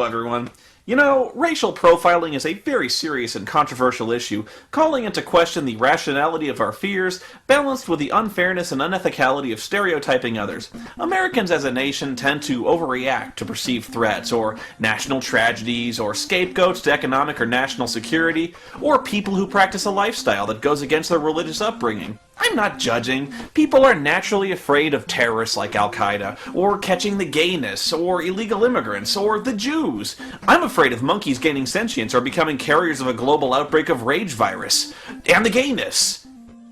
Hello, everyone. You know, racial profiling is a very serious and controversial issue, calling into question the rationality of our fears, balanced with the unfairness and unethicality of stereotyping others. Americans as a nation tend to overreact to perceived threats, or national tragedies, or scapegoats to economic or national security, or people who practice a lifestyle that goes against their religious upbringing. I'm not judging. People are naturally afraid of terrorists like Al-Qaeda, or catching the gayness, or illegal immigrants, or the Jews. I'm afraid of monkeys gaining sentience or becoming carriers of a global outbreak of rage virus. And the gayness.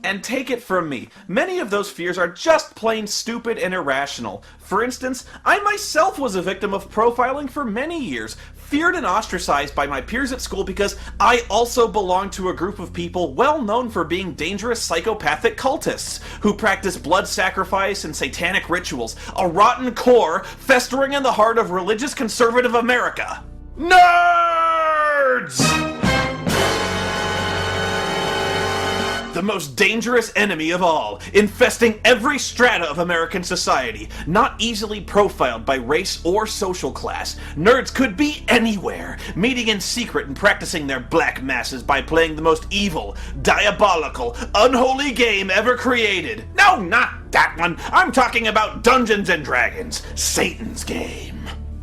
And take it from me, many of those fears are just plain stupid and irrational. For instance, I myself was a victim of profiling for many years, feared and ostracized by my peers at school because I also belonged to a group of people well known for being dangerous psychopathic cultists who practice blood sacrifice and satanic rituals, a rotten core festering in the heart of religious conservative America. Nerds! The most dangerous enemy of all, infesting every strata of American society, not easily profiled by race or social class. Nerds could be anywhere, meeting in secret and practicing their black masses by playing the most evil, diabolical, unholy game ever created. No, not that one. I'm talking about Dungeons and Dragons, Satan's game.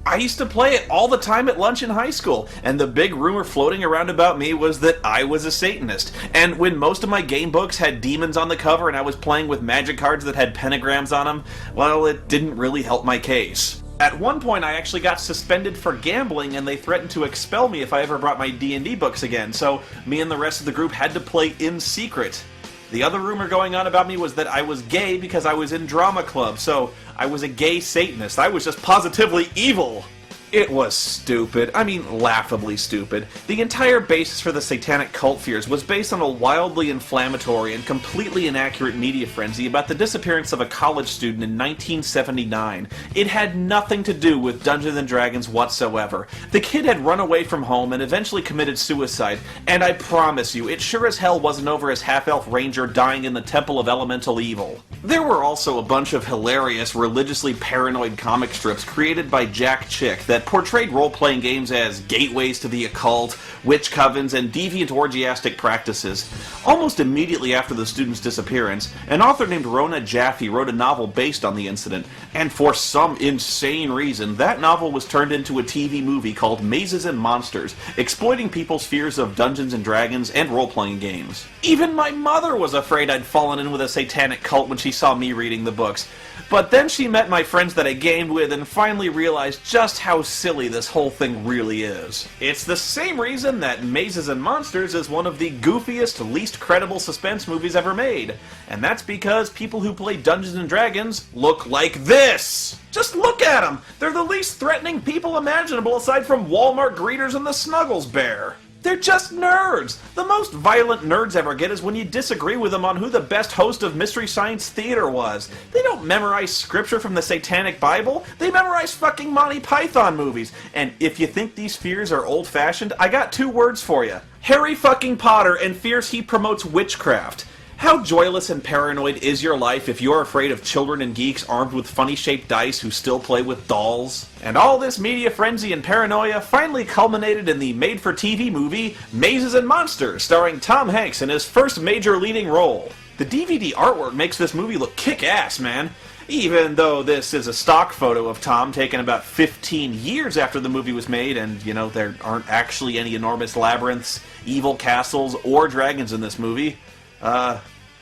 I used to play it all the time at lunch in high school, and the big rumor floating around about me was that I was a Satanist. And when most of my game books had demons on the cover and I was playing with magic cards that had pentagrams on them, well, it didn't really help my case. At one point I actually got suspended for gambling and they threatened to expel me if I ever brought my D&D books again, so me and the rest of the group had to play in secret. The other rumor going on about me was that I was gay because I was in drama club, so I was a gay Satanist. I was just positively evil. It was stupid. I mean, laughably stupid. The entire basis for the satanic cult fears was based on a wildly inflammatory and completely inaccurate media frenzy about the disappearance of a college student in 1979. It had nothing to do with Dungeons & Dragons whatsoever. The kid had run away from home and eventually committed suicide, and I promise you, it sure as hell wasn't over his half-elf ranger dying in the Temple of Elemental Evil. There were also a bunch of hilarious, religiously paranoid comic strips created by Jack Chick that portrayed role-playing games as gateways to the occult, witch covens, and deviant orgiastic practices. Almost immediately after the student's disappearance, an author named Rona Jaffe wrote a novel based on the incident, and for some insane reason, that novel was turned into a TV movie called Mazes and Monsters, exploiting people's fears of Dungeons and Dragons and role-playing games. Even my mother was afraid I'd fallen in with a satanic cult when she saw me reading the books. But then she met my friends that I gamed with and finally realized just how silly this whole thing really is. It's the same reason that Mazes and Monsters is one of the goofiest, least credible suspense movies ever made. And that's because people who play Dungeons and Dragons look like this! Just look at them! They're the least threatening people imaginable aside from Walmart greeters and the Snuggles Bear. They're just nerds! The most violent nerds ever get is when you disagree with them on who the best host of Mystery Science Theater was. They don't memorize scripture from the Satanic Bible, they memorize fucking Monty Python movies. And if you think these fears are old-fashioned, I got two words for you. Harry fucking Potter and fears he promotes witchcraft. How joyless and paranoid is your life if you're afraid of children and geeks armed with funny-shaped dice who still play with dolls? And all this media frenzy and paranoia finally culminated in the made-for-TV movie Mazes and Monsters, starring Tom Hanks in his first major leading role. The DVD artwork makes this movie look kick-ass, man. Even though this is a stock photo of Tom taken about 15 years after the movie was made, and, you know, there aren't actually any enormous labyrinths, evil castles, or dragons in this movie.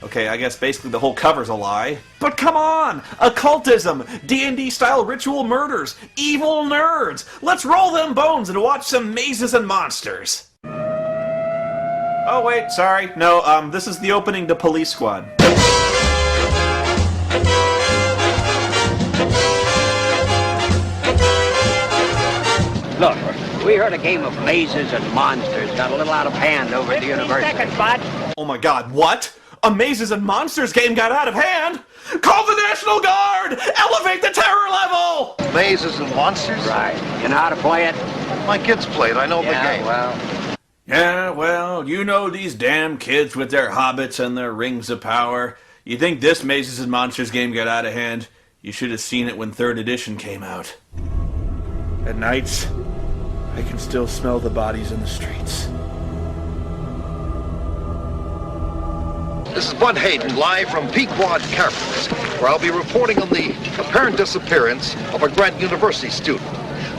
Okay, I guess basically the whole cover's a lie. But come on! Occultism! D&D-style ritual murders! Evil nerds! Let's roll them bones and watch some Mazes and Monsters! Oh wait, sorry. No, this is the opening to Police Squad. Look, we heard a game of Mazes and Monsters got a little out of hand over at the university. 15 seconds, bud. Oh my god, what? A Mazes and Monsters game got out of hand? Call the National Guard! Elevate the terror level! Mazes and Monsters? Right. You know how to play it? My kids play it. I know the game. Yeah, well, you know these damn kids with their hobbits and their rings of power. You think this Mazes and Monsters game got out of hand? You should have seen it when 3rd edition came out. At nights, can still smell the bodies in the streets. This is Bud Hayden, live from Pequod Caverns, where I'll be reporting on the apparent disappearance of a Grant University student,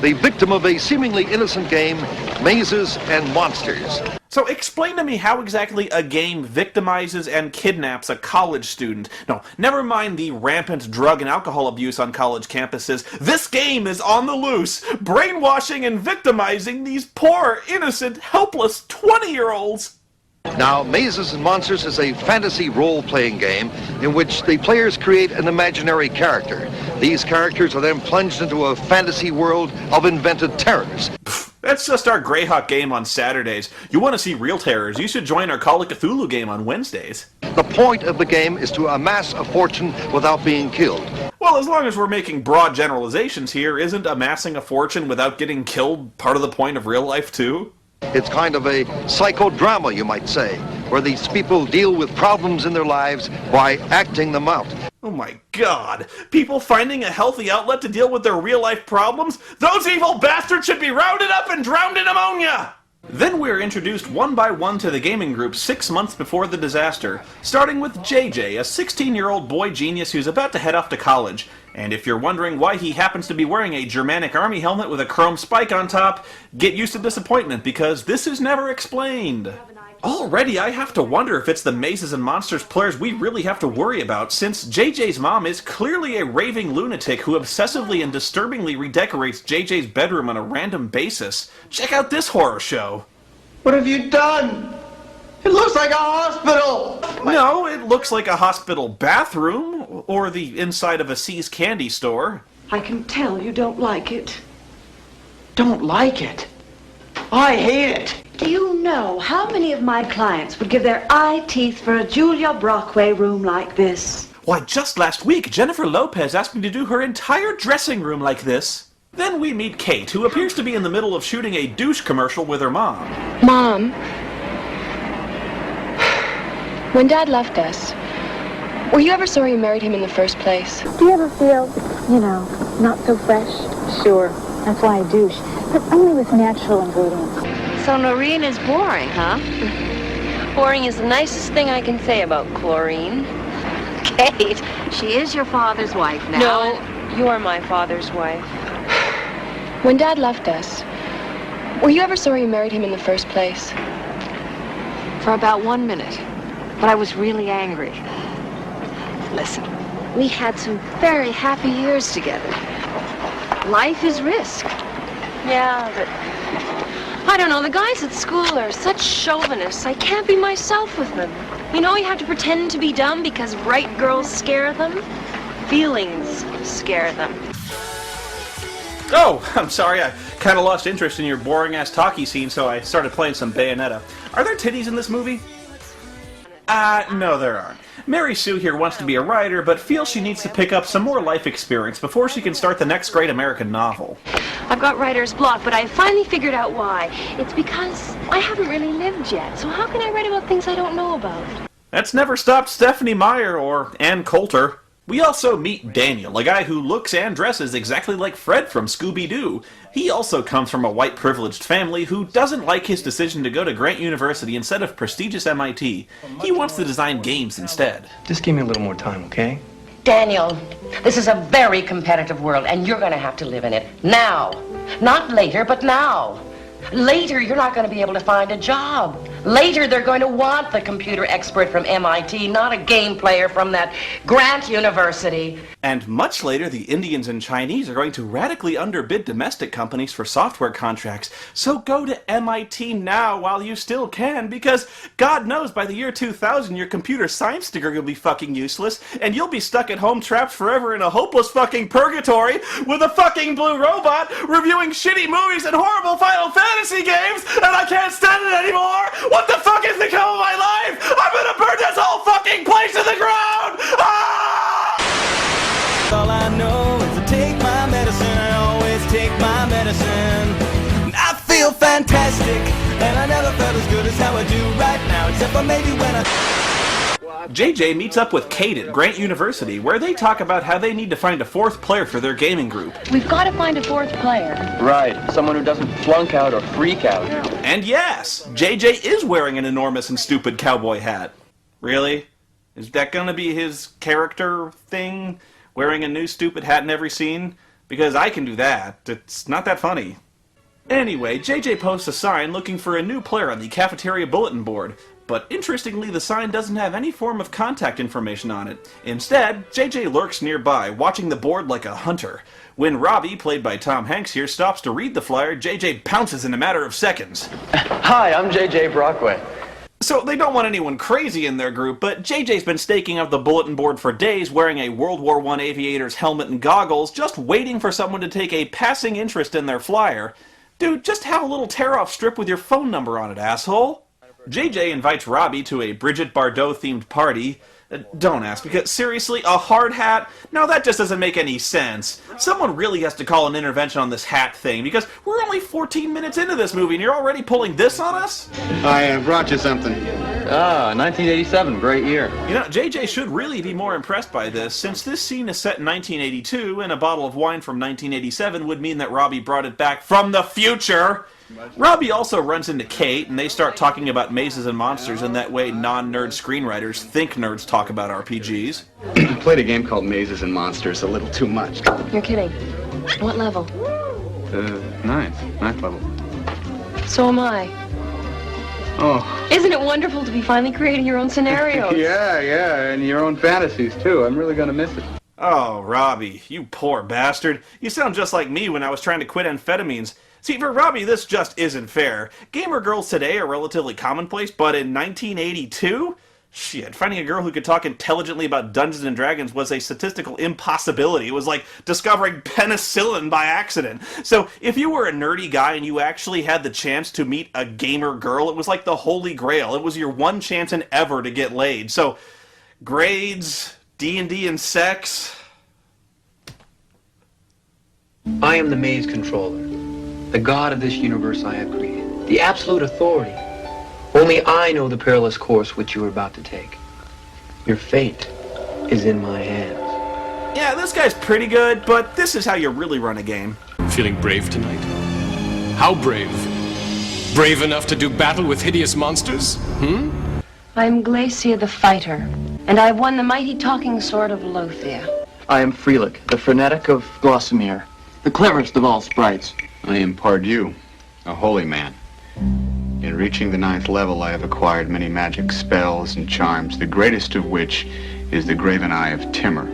the victim of a seemingly innocent game, Mazes and Monsters. So explain to me how exactly a game victimizes and kidnaps a college student. No, never mind the rampant drug and alcohol abuse on college campuses. This game is on the loose, brainwashing and victimizing these poor, innocent, helpless 20-year-olds. Now, Mazes and Monsters is a fantasy role-playing game in which the players create an imaginary character. These characters are then plunged into a fantasy world of invented terrors. That's just our Greyhawk game on Saturdays. You want to see real terrors, you should join our Call of Cthulhu game on Wednesdays. The point of the game is to amass a fortune without being killed. Well, as long as we're making broad generalizations here, isn't amassing a fortune without getting killed part of the point of real life too? It's kind of a psychodrama, you might say, where these people deal with problems in their lives by acting them out. Oh my god. People finding a healthy outlet to deal with their real-life problems? Those evil bastards should be rounded up and drowned in ammonia! Then we're introduced one by one to the gaming group 6 months before the disaster, starting with JJ, a 16-year-old boy genius who's about to head off to college. And if you're wondering why he happens to be wearing a Germanic army helmet with a chrome spike on top, get used to disappointment, because this is never explained. Already, I have to wonder if it's the Mazes and Monsters players we really have to worry about, since JJ's mom is clearly a raving lunatic who obsessively and disturbingly redecorates JJ's bedroom on a random basis. Check out this horror show. What have you done? It looks like a hospital! No, it looks like a hospital bathroom, or the inside of a See's candy store. I can tell you don't like it. Don't like it. I hate it. Do you know how many of my clients would give their eye teeth for a Julia Brockway room like this? Why, just last week, Jennifer Lopez asked me to do her entire dressing room like this. Then we meet Kate, who appears to be in the middle of shooting a douche commercial with her mom. Mom, when Dad left us, were you ever sorry you married him in the first place? Do you ever feel, not so fresh? Sure. That's why I douche. But only with natural ingredients. So Noreen is boring, huh? Boring is the nicest thing I can say about chlorine. Kate, she is your father's wife now. No, you're my father's wife. When Dad left us, were you ever sorry you married him in the first place? For about 1 minute. But I was really angry. Listen, we had some very happy years together. Life is risk. Yeah, but I don't know, the guys at school are such chauvinists. I can't be myself with them. You know, you have to pretend to be dumb because bright girls scare them. Feelings scare them. Oh, I'm sorry, I kind of lost interest in your boring-ass talkie scene, so I started playing some Bayonetta. Are there titties in this movie? No there aren't. Mary Sue here wants to be a writer, but feels she needs to pick up some more life experience before she can start the next great American novel. I've got writer's block, but I finally figured out why. It's because I haven't really lived yet, so how can I write about things I don't know about? That's never stopped Stephanie Meyer or Ann Coulter. We also meet Daniel, a guy who looks and dresses exactly like Fred from Scooby-Doo. He also comes from a white privileged family who doesn't like his decision to go to Grant University instead of prestigious MIT. He wants to design games instead. Just give me a little more time, okay? Daniel, this is a very competitive world, and you're going to have to live in it now. Not later, but now. Later, you're not going to be able to find a job. Later, they're going to want the computer expert from MIT, not a game player from that Grant University. And much later, the Indians and Chinese are going to radically underbid domestic companies for software contracts. So go to MIT now while you still can, because God knows by the year 2000 your computer science degree will be fucking useless, and you'll be stuck at home trapped forever in a hopeless fucking purgatory with a fucking blue robot reviewing shitty movies and horrible Final Fantasy games, and I can't stand it anymore! What the fuck is become of my life? I'm gonna burn this whole fucking place to the ground! Ah! All I know is to take my medicine. I always take my medicine. I feel fantastic, and I never felt as good as how I do right now, except for maybe when I... JJ meets up with Kate at Grant University, where they talk about how they need to find a fourth player for their gaming group. We've got to find a fourth player. Right, someone who doesn't flunk out or freak out. And yes, JJ is wearing an enormous and stupid cowboy hat. Really? Is that gonna be his character thing? Wearing a new stupid hat in every scene? Because I can do that. It's not that funny. Anyway, JJ posts a sign looking for a new player on the cafeteria bulletin board. But interestingly, the sign doesn't have any form of contact information on it. Instead, JJ lurks nearby, watching the board like a hunter. When Robbie, played by Tom Hanks here, stops to read the flyer, JJ pounces in a matter of seconds. Hi, I'm JJ Brockway. So they don't want anyone crazy in their group, but JJ's been staking out the bulletin board for days wearing a World War I aviator's helmet and goggles, just waiting for someone to take a passing interest in their flyer. Dude, just have a little tear-off strip with your phone number on it, asshole. JJ invites Robbie to a Bridget Bardot-themed party. Don't ask, because seriously, a hard hat? No, that just doesn't make any sense. Someone really has to call an intervention on this hat thing, because we're only 14 minutes into this movie and you're already pulling this on us? I brought you something. Ah, 1987, great year. You know, JJ should really be more impressed by this, since this scene is set in 1982, and a bottle of wine from 1987 would mean that Robbie brought it back from the future! Robbie also runs into Kate, and they start talking about mazes and monsters in that way non-nerd screenwriters think nerds talk about RPGs. I played a game called Mazes and Monsters a little too much. You're kidding. What level? Ninth level. So am I. Oh. Isn't it wonderful to be finally creating your own scenarios? Yeah, and your own fantasies, too. I'm really gonna miss it. Oh, Robbie, you poor bastard. You sound just like me when I was trying to quit amphetamines. See, for Robbie, this just isn't fair. Gamer girls today are relatively commonplace, but in 1982? Shit, finding a girl who could talk intelligently about Dungeons & Dragons was a statistical impossibility. It was like discovering penicillin by accident. So, if you were a nerdy guy and you actually had the chance to meet a gamer girl, it was like the holy grail. It was your one chance in ever to get laid. So, grades, D&D, and sex... I am the maze controller. The god of this universe I have created. The absolute authority. Only I know the perilous course which you are about to take. Your fate is in my hands. Yeah, this guy's pretty good, but this is how you really run a game. Feeling brave tonight? How brave? Brave enough to do battle with hideous monsters? I'm Glacia the Fighter, and I've won the mighty talking sword of Lothia. I am Freelick, the frenetic of Glossamere, the cleverest of all sprites. I am Pardieu, a holy man. In reaching the 9th level, I have acquired many magic spells and charms, the greatest of which is the Graven Eye of Timur.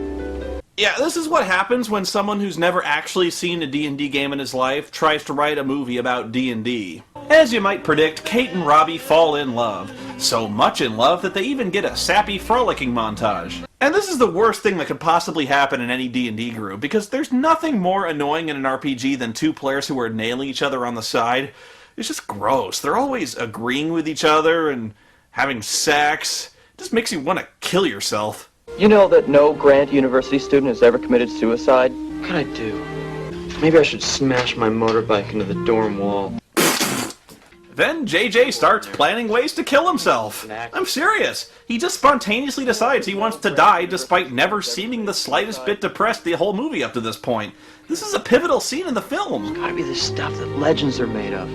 Yeah, this is what happens when someone who's never actually seen a D&D game in his life tries to write a movie about D&D. As you might predict, Kate and Robbie fall in love. So much in love that they even get a sappy frolicking montage. And this is the worst thing that could possibly happen in any D&D group, because there's nothing more annoying in an RPG than two players who are nailing each other on the side. It's just gross. They're always agreeing with each other and having sex. It just makes you want to kill yourself. You know that no Grant University student has ever committed suicide? What can I do? Maybe I should smash my motorbike into the dorm wall. Then JJ starts planning ways to kill himself. I'm serious. He just spontaneously decides he wants to die despite never seeming the slightest bit depressed the whole movie up to this point. This is a pivotal scene in the film. It's gotta be the stuff that legends are made of.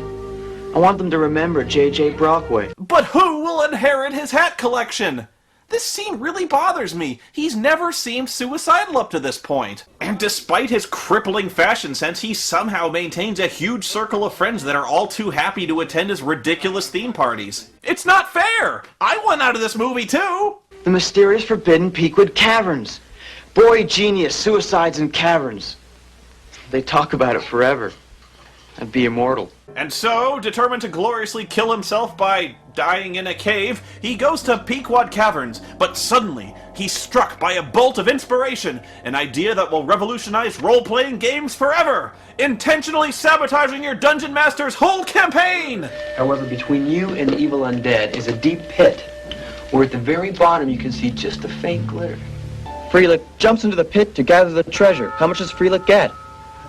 I want them to remember J.J. Brockway. But who will inherit his hat collection? This scene really bothers me. He's never seemed suicidal up to this point. And despite his crippling fashion sense, he somehow maintains a huge circle of friends that are all too happy to attend his ridiculous theme parties. It's not fair! I went out of this movie too! The mysterious forbidden Peakwood Caverns. Boy genius, suicides in caverns. They talk about it forever. I'd be immortal. And so, determined to gloriously kill himself by dying in a cave, he goes to Pequod Caverns, but suddenly, he's struck by a bolt of inspiration, an idea that will revolutionize role-playing games forever, intentionally sabotaging your Dungeon Master's whole campaign! However, between you and the evil undead is a deep pit, where at the very bottom you can see just a faint glitter. Freelick jumps into the pit to gather the treasure. How much does Freelick get?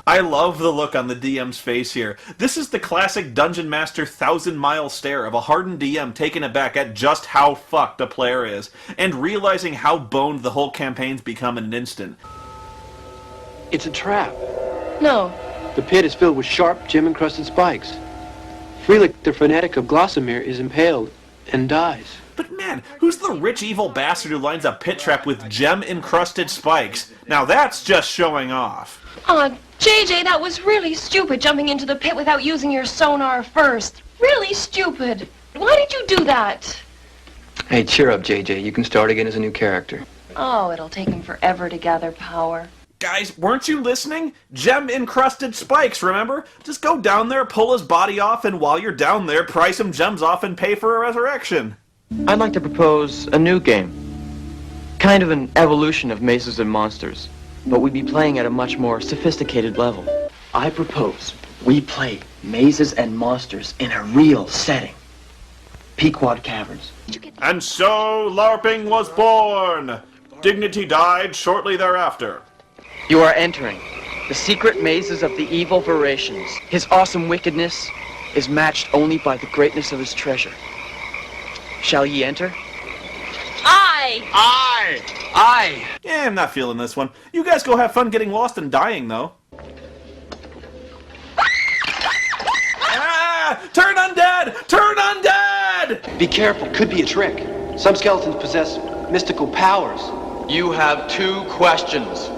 I love the look on the DM's face here. This is the classic Dungeon Master 1,000-mile stare of a hardened DM taken aback at just how fucked a player is, and realizing how boned the whole campaign's become in an instant. It's a trap. No. The pit is filled with sharp, gem-encrusted spikes. Frelick, the Frenetic of Glossamere, is impaled and dies. But man, who's the rich evil bastard who lines a pit trap with gem-encrusted spikes? Now that's just showing off. Aw, JJ, that was really stupid, jumping into the pit without using your sonar first. Really stupid. Why did you do that? Hey, cheer up, JJ. You can start again as a new character. Oh, it'll take him forever to gather power. Guys, weren't you listening? Gem-encrusted spikes, remember? Just go down there, pull his body off, and while you're down there, pry some gems off and pay for a resurrection. I'd like to propose a new game. Kind of an evolution of Mazes and Monsters, but we'd be playing at a much more sophisticated level. I propose we play Mazes and Monsters in a real setting. Pequod Caverns. And so, LARPing was born! Dignity died shortly thereafter. You are entering the secret mazes of the evil Verations. His awesome wickedness is matched only by the greatness of his treasure. Shall ye enter? Aye! Yeah, I'm not feeling this one. You guys go have fun getting lost and dying, though. Ah! Turn undead! Turn undead! Be careful. Could be a trick. Some skeletons possess mystical powers. You have 2 questions.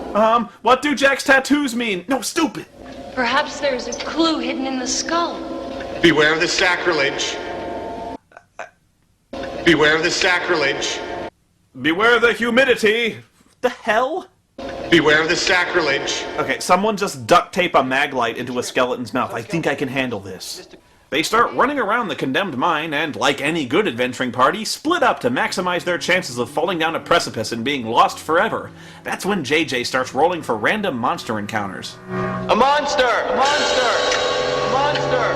What do Jack's tattoos mean? No, stupid! Perhaps there's a clue hidden in the skull. Beware of the sacrilege. Beware of the sacrilege. Beware the humidity! The hell? Beware of the sacrilege. Okay, someone just duct tape a mag light into a skeleton's mouth. I think I can handle this. They start running around the condemned mine and, like any good adventuring party, split up to maximize their chances of falling down a precipice and being lost forever. That's when JJ starts rolling for random monster encounters. A monster! A monster! A monster!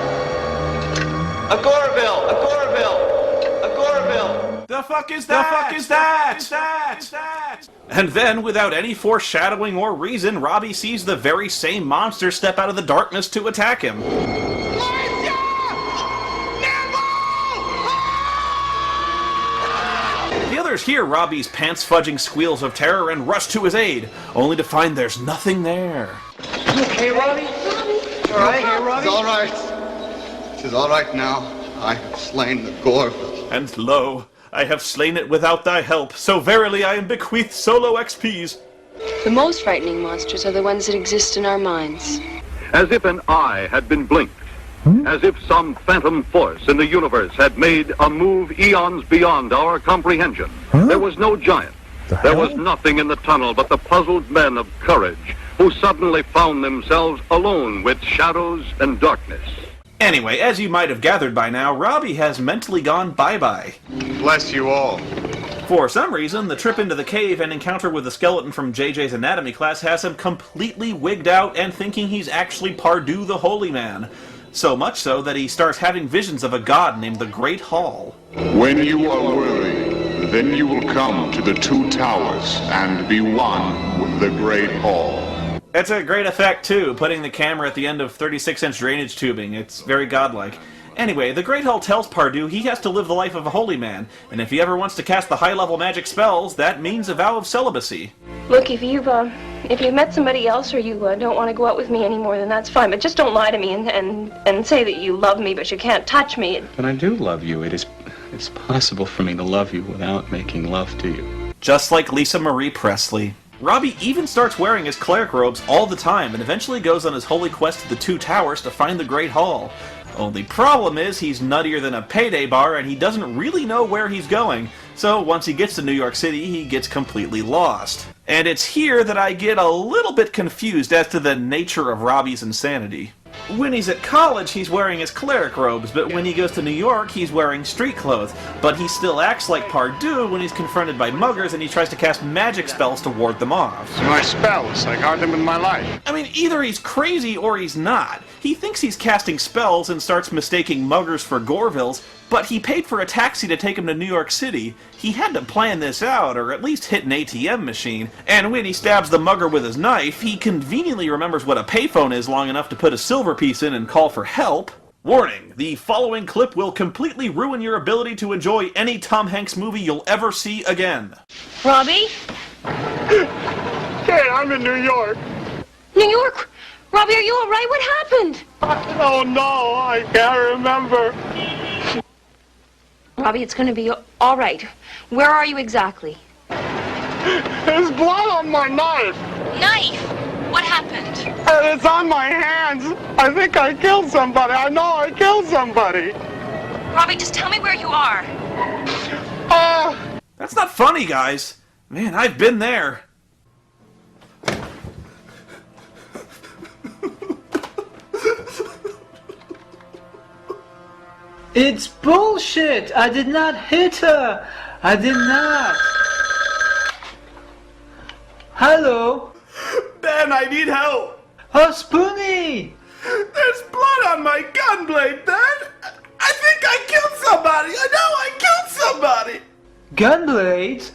A Gorville! A Gorville! A Gorville! The fuck is that? The fuck is that? And then, without any foreshadowing or reason, Robbie sees the very same monster step out of the darkness to attack him. The others hear Robbie's pants-fudging squeals of terror and rush to his aid, only to find there's nothing there. Hey, Robbie? All right, hey, Robbie? It's all right. It is all right now. I have slain the Gorville. And lo, I have slain it without thy help, so verily I am bequeathed solo XPs. The most frightening monsters are the ones that exist in our minds. As if an eye had been blinked. As if some phantom force in the universe had made a move eons beyond our comprehension. There was no giant. There was nothing in the tunnel but the puzzled men of courage who suddenly found themselves alone with shadows and darkness. Anyway, as you might have gathered by now, Robbie has mentally gone bye-bye. Bless you all. For some reason, the trip into the cave and encounter with the skeleton from JJ's anatomy class has him completely wigged out and thinking he's actually Pardue the Holy Man. So much so that he starts having visions of a god named the Great Hall. When you are worthy, then you will come to the 2 towers and be one with the Great Hall. It's a great effect, too, putting the camera at the end of 36-inch drainage tubing. It's very godlike. Anyway, the Great Hall tells Pardue he has to live the life of a holy man, and if he ever wants to cast the high-level magic spells, that means a vow of celibacy. Look, if you've met somebody else or you don't want to go out with me anymore, then that's fine. But just don't lie to me and say that you love me, but you can't touch me. But I do love you. It's possible for me to love you without making love to you. Just like Lisa Marie Presley. Robbie even starts wearing his cleric robes all the time and eventually goes on his holy quest to the 2 towers to find the Great Hall. Only problem is he's nuttier than a payday bar and he doesn't really know where he's going, so once he gets to New York City, he gets completely lost. And it's here that I get a little bit confused as to the nature of Robbie's insanity. When he's at college, he's wearing his cleric robes, but when he goes to New York, he's wearing street clothes. But he still acts like Pardue when he's confronted by muggers and he tries to cast magic spells to ward them off. My spells, I got them in my life. I mean, either he's crazy or he's not. He thinks he's casting spells and starts mistaking muggers for Gorvilles, But he paid for a taxi to take him to New York City. He had to plan this out, or at least hit an ATM machine. And when he stabs the mugger with his knife, he conveniently remembers what a payphone is long enough to put a silver piece in and call for help. Warning, the following clip will completely ruin your ability to enjoy any Tom Hanks movie you'll ever see again. Robbie? Hey, I'm in New York. New York? Robbie, are you all right? What happened? Oh, no, I can't remember. Robbie, it's going to be all right. Where are you exactly? There's blood on my knife. Knife? What happened? And it's on my hands. I think I killed somebody. I know I killed somebody. Robbie, just tell me where you are. That's not funny, guys. Man, I've been there. It's bullshit! I did not hit her! I did not! Hello? Ben, I need help! Oh, Spoony! There's blood on my gun blade, Ben! I think I killed somebody! I know I killed somebody! Gunblades?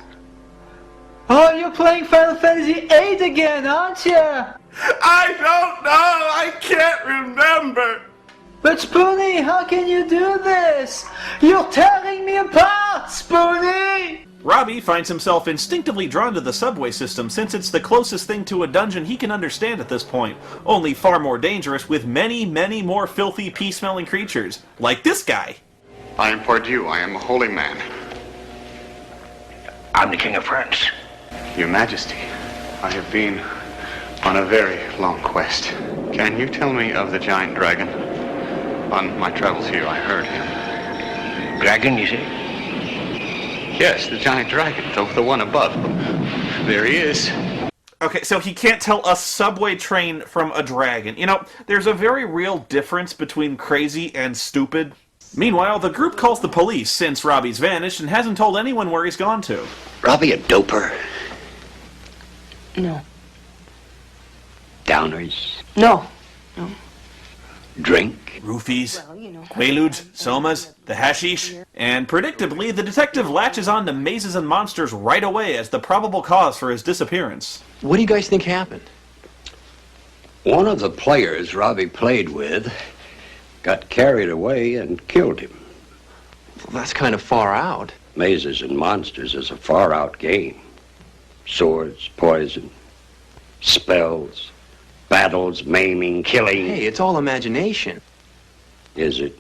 Oh, you're playing Final Fantasy VIII again, aren't you? I don't know! I can't remember! But Spoony, how can you do this? You're tearing me apart, Spoony! Robbie finds himself instinctively drawn to the subway system since it's the closest thing to a dungeon he can understand at this point, only far more dangerous with many, many more filthy, pea-smelling creatures, like this guy. I impart you, I am a holy man. I'm the King of France. Your Majesty, I have been on a very long quest. Can you tell me of the giant dragon? On my travels here, I heard him. Dragon, you say? Yes, the giant dragon, the one above. There he is. Okay, so he can't tell a subway train from a dragon. You know, there's a very real difference between crazy and stupid. Meanwhile, the group calls the police since Robbie's vanished and hasn't told anyone where he's gone to. Robbie a doper? No. Downers? No. No. Drink? Roofies, Quaaludes, Somas, the hashish, and predictably, the detective latches on to mazes and monsters right away as the probable cause for his disappearance. What do you guys think happened? One of the players Robbie played with got carried away and killed him. Well, that's kind of far out. Mazes and Monsters is a far-out game. Swords, poison, spells, battles, maiming, killing. Hey, it's all imagination. Is it?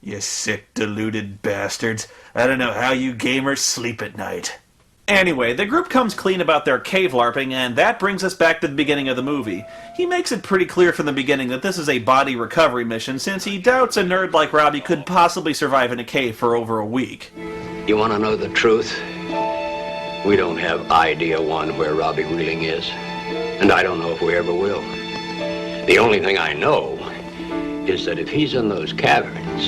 You sick, deluded bastards. I don't know how you gamers sleep at night. Anyway, the group comes clean about their cave LARPing, and that brings us back to the beginning of the movie. He makes it pretty clear from the beginning that this is a body recovery mission, since he doubts a nerd like Robbie could possibly survive in a cave for over a week. You want to know the truth? We don't have idea one where Robbie really is, and I don't know if we ever will. The only thing I know is that if he's in those caverns,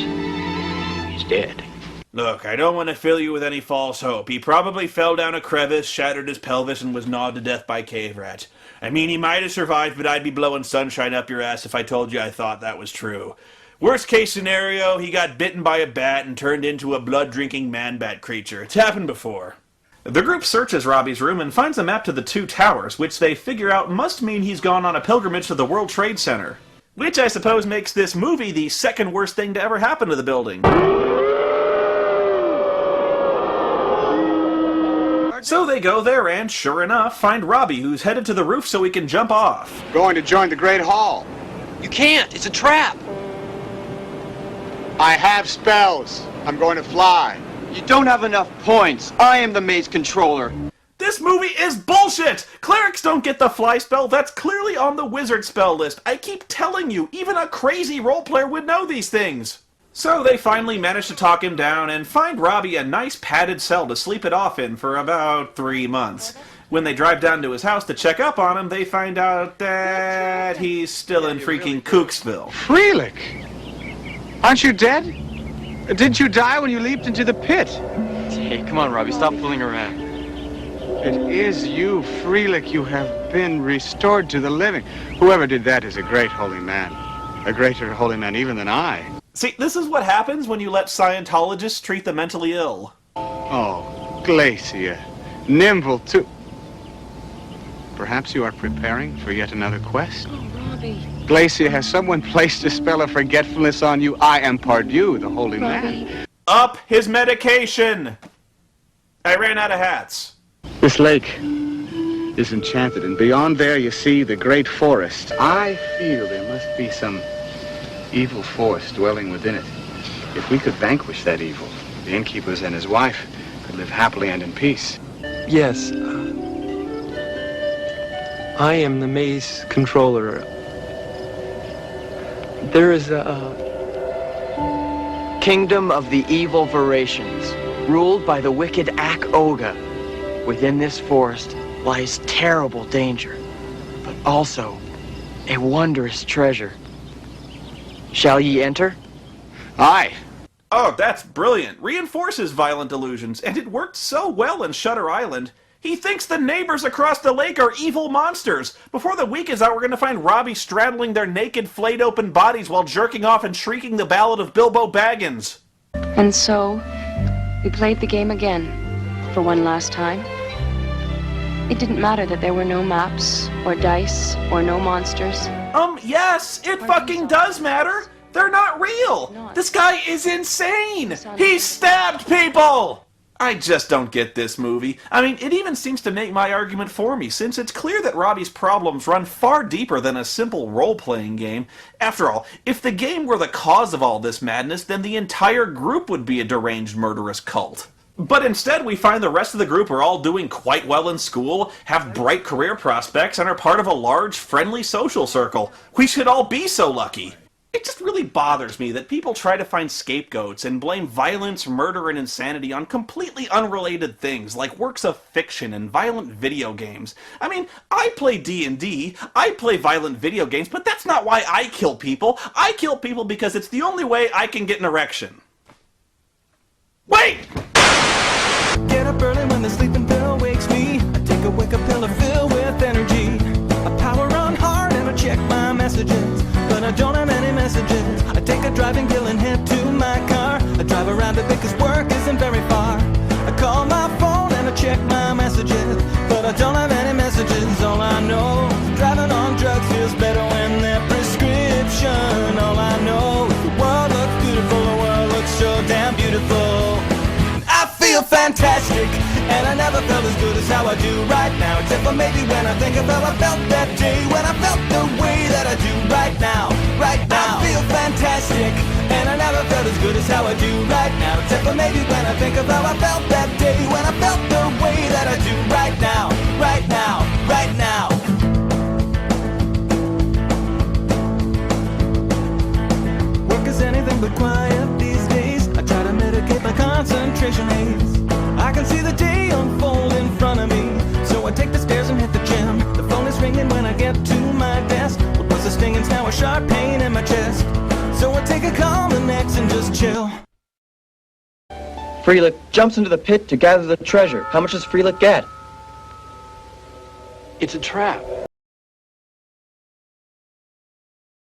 he's dead. Look, I don't want to fill you with any false hope. He probably fell down a crevice, shattered his pelvis, and was gnawed to death by cave rats. I mean, he might have survived, but I'd be blowing sunshine up your ass if I told you I thought that was true. Worst case scenario, he got bitten by a bat and turned into a blood-drinking man-bat creature. It's happened before. The group searches Robbie's room and finds a map to the two towers, which they figure out must mean he's gone on a pilgrimage to the World Trade Center. Which I suppose makes this movie the second worst thing to ever happen to the building. So they go there and, sure enough, find Robbie, who's headed to the roof so he can jump off. Going to join the Great Hall. You can't. It's a trap. I have spells. I'm going to fly. You don't have enough points. I am the maze controller. This movie is bullshit! Clerics don't get the fly spell. That's clearly on the wizard spell list. I keep telling you, even a crazy role player would know these things. So they finally manage to talk him down and find Robbie a nice padded cell to sleep it off in for about 3 months. When they drive down to his house to check up on him, they find out that he's still in freaking Kooksville. Frelick! Aren't you dead? Didn't you die when you leaped into the pit? Hey, come on, Robbie, stop fooling around. It is you, Frelick. You have been restored to the living. Whoever did that is a great holy man. A greater holy man even than I. See, this is what happens when you let Scientologists treat the mentally ill. Oh, Glacia, nimble too. Perhaps you are preparing for yet another quest? Oh, Robbie. Glacia, has someone placed a spell of forgetfulness on you? I am Pardieu, the holy man. Up his medication! I ran out of hats. This lake is enchanted, and beyond there you see the great forest. I feel there must be some evil force dwelling within it. If we could vanquish that evil, the innkeeper and his wife could live happily and in peace. Yes, I am the maze controller. There is a Kingdom of the evil Verations, ruled by the wicked Ak-Oga. Within this forest lies terrible danger, but also a wondrous treasure. Shall ye enter? Aye. Oh, that's brilliant. Reinforces violent delusions, and it worked so well in Shutter Island. He thinks the neighbors across the lake are evil monsters. Before the week is out, we're going to find Robbie straddling their naked, flayed-open bodies while jerking off and shrieking the ballad of Bilbo Baggins. And so, we played the game again, for one last time. It didn't matter that there were no maps, or dice, or no monsters. Yes, it fucking does matter. They're not real. This guy is insane. He stabbed people. I just don't get this movie. I mean, it even seems to make my argument for me, since it's clear that Robbie's problems run far deeper than a simple role-playing game. After all, if the game were the cause of all this madness, then the entire group would be a deranged, murderous cult. But instead, we find the rest of the group are all doing quite well in school, have bright career prospects, and are part of a large, friendly social circle. We should all be so lucky. It just really bothers me that people try to find scapegoats and blame violence, murder, and insanity on completely unrelated things like works of fiction and violent video games. I mean, I play D&D, I play violent video games, but that's not why I kill people. I kill people because it's the only way I can get an erection. Wait! Get up early when the sleeping pill wakes me. I take a wake-up pill to fill with energy. I power on hard and I check my messages, but I don't have any messages. I take a driving pill and head to my car. I drive around it because work isn't very far. I call my phone and I check my messages, but I don't have any messages. All I know is driving on drugs feels better when they're prescription. All I know is the world looks beautiful, the world looks so damn beautiful. I feel fantastic, and I never felt as good as how I do right now. Except for maybe when I think of how I felt that day, when I felt the way that I do right now, right now. I feel fantastic, and I never felt as good as how I do right now. Except for maybe when I think of how I felt that day, when I felt the way that I do right now, right now, right now. Work is anything but quiet these days. I try to mitigate my concentration haze. I can see the day unfold in front of me, so I take the stairs and hit the gym. The phone is ringing when I get to my desk. What was the stinging's now a sharp pain in my chest. So I take a calm and X and just chill. Freelick jumps into the pit to gather the treasure. How much does Freelick get? It's a trap.